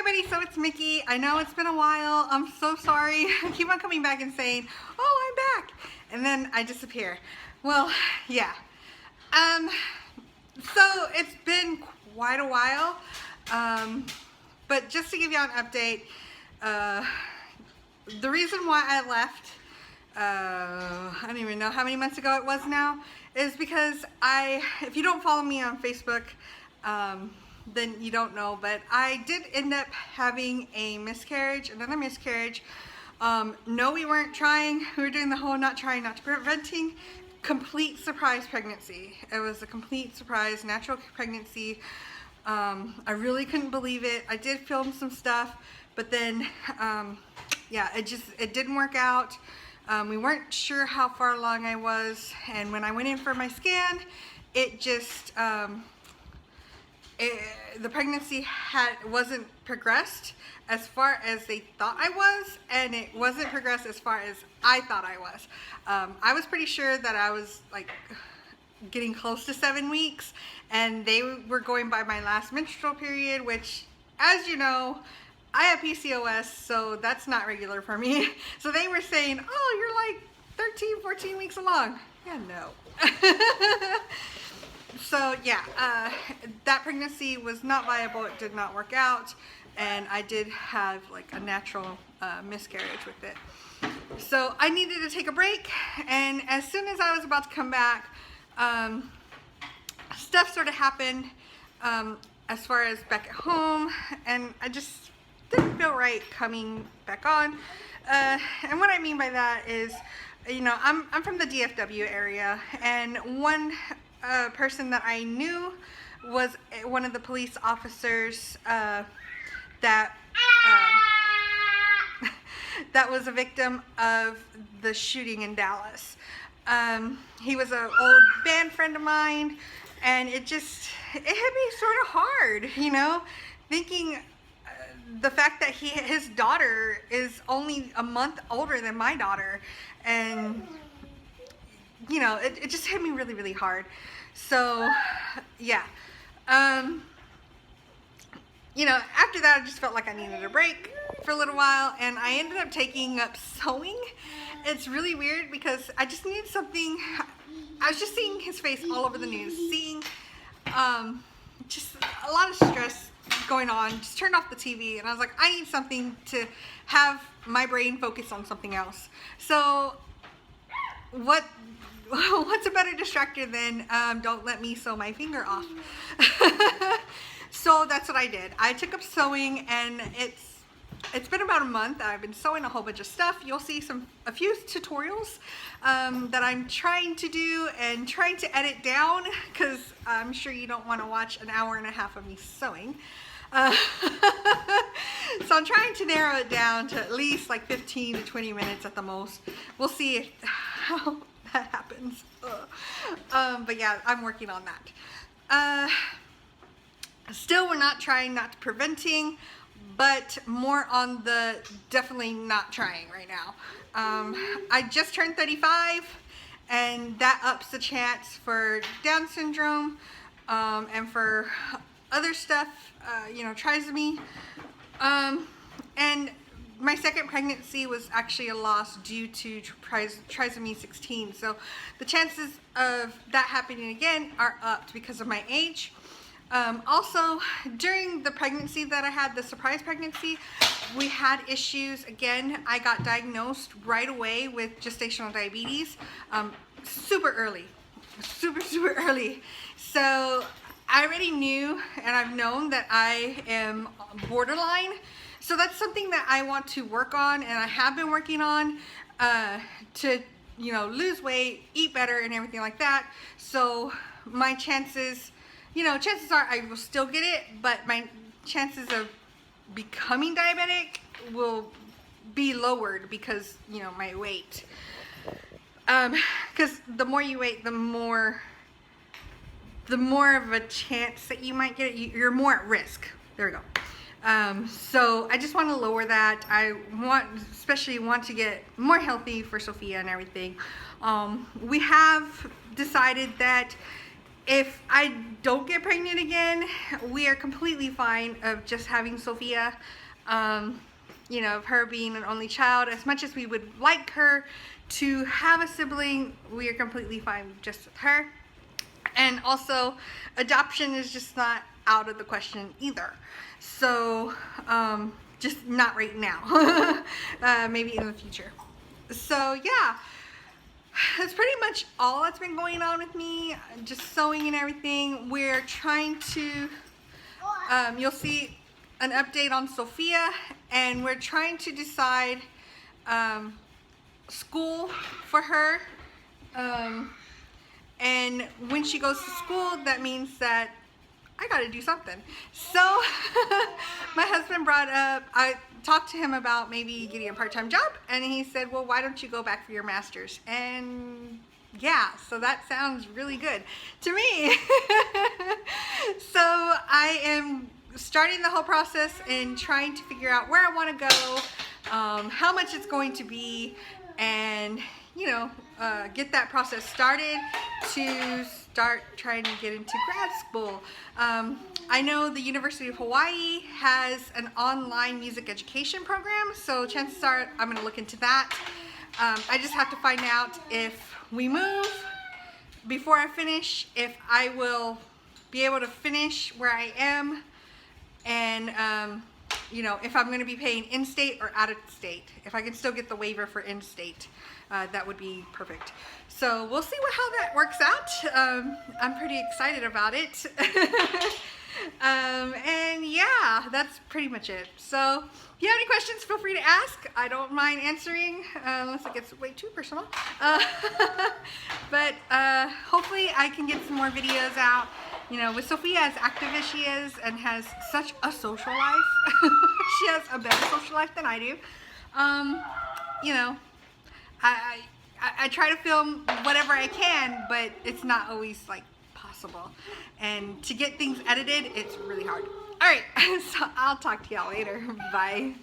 everybody, so it's Mickey. I know it's been a while. I'm so sorry. I keep on coming back and saying, oh, I'm back. And then I disappear. Well, yeah. So it's been quite a while. But just to give you an update, the reason why I left, I don't even know how many months ago it was now, is because if you don't follow me on Facebook, then you don't know, but I did end up having a miscarriage, another miscarriage. No, we weren't trying. We were doing the whole not trying, not preventing. Complete surprise pregnancy. It was a complete surprise, natural pregnancy. I really couldn't believe it. I did film some stuff, but then, yeah, it didn't work out. We weren't sure how far along I was, and when I went in for my scan, it just, the pregnancy wasn't progressed as far as they thought I was, and it wasn't progressed as far as I thought I was. I was pretty sure that I was like getting close to 7 weeks, and they were going by my last menstrual period, which, as you know, I have PCOS, so that's not regular for me. So they were saying, oh, you're like 13, 14 weeks along. Yeah, no. So yeah, that pregnancy was not viable. It did not work out, and I did have like a natural miscarriage with it. So I needed to take a break, and as soon as I was about to come back, stuff sort of happened as far as back at home, and I just didn't feel right coming back on. And what I mean by that is, you know, I'm from the DFW area, and one person that I knew was one of the police officers that was a victim of the shooting in Dallas. He was an old band friend of mine, and it hit me sort of hard, you know, thinking the fact that his daughter is only a month older than my daughter, and you know, it just hit me really, really hard. So yeah, you know, after that I just felt like I needed a break for a little while, and I ended up taking up sewing. It's really weird because I just needed something. I was just seeing his face all over the news, seeing just a lot of stress going on. Just turned off the TV, and I was like, I need something to have my brain focus on something else. So what's a better distractor than don't let me sew my finger off? So that's what I did. I took up sewing, and it's been about a month. I've been sewing a whole bunch of stuff. You'll see a few tutorials that I'm trying to do and trying to edit down, because I'm sure you don't want to watch an hour and a half of me sewing. So I'm trying to narrow it down to at least like 15 to 20 minutes at the most. We'll see how that happens. But yeah, I'm working on that. Still, we're not trying, not preventing, but more on the definitely not trying right now. I just turned 35, and that ups the chance for Down syndrome, and for other stuff, you know, trisomy. And my second pregnancy was actually a loss due to trisomy 16. So the chances of that happening again are upped because of my age. Also, during the pregnancy that I had, the surprise pregnancy, we had issues. Again, I got diagnosed right away with gestational diabetes, super early, super early. So I already knew, and I've known that I am borderline. So that's something that I want to work on, and I have been working on to, you know, lose weight, eat better, and everything like that. So my chances, you know, chances are I will still get it, but my chances of becoming diabetic will be lowered because, you know, my weight. Because the more you weigh, the more of a chance that you might get it. You're more at risk. There we go. So I just want to lower that. I especially want to get more healthy for Sophia and everything. We have decided that if I don't get pregnant again, we are completely fine of just having Sophia. You know, of her being an only child. As much as we would like her to have a sibling, we are completely fine just with her. And also, adoption is just not out of the question either. So, just not right now. Maybe in the future. So, yeah. That's pretty much all that's been going on with me. Just sewing and everything. We're trying to, you'll see an update on Sophia, and we're trying to decide school for her. And when she goes to school, that means that I got to do something. So my husband brought up, I talked to him about maybe getting a part-time job, and he said, well, why don't you go back for your master's? And yeah, so that sounds really good to me. So I am starting the whole process and trying to figure out where I want to go, how much it's going to be, and you know, get that process started to start trying to get into grad school. I know the University of Hawaii has an online music education program, so chances are I'm going to look into that. I just have to find out if we move before I finish, if I will be able to finish where I am, and you know, if I'm going to be paying in-state or out-of-state. If I can still get the waiver for in-state, that would be perfect. So we'll see how that works out. I'm pretty excited about it. And yeah, that's pretty much it. So if you have any questions, feel free to ask. I don't mind answering, unless it gets way too personal. But hopefully I can get some more videos out. You know, with Sophia, as active as she is and has such a social life, she has a better social life than I do. You know, I try to film whatever I can, but it's not always like possible. And to get things edited, it's really hard. All right, so I'll talk to y'all later. Bye.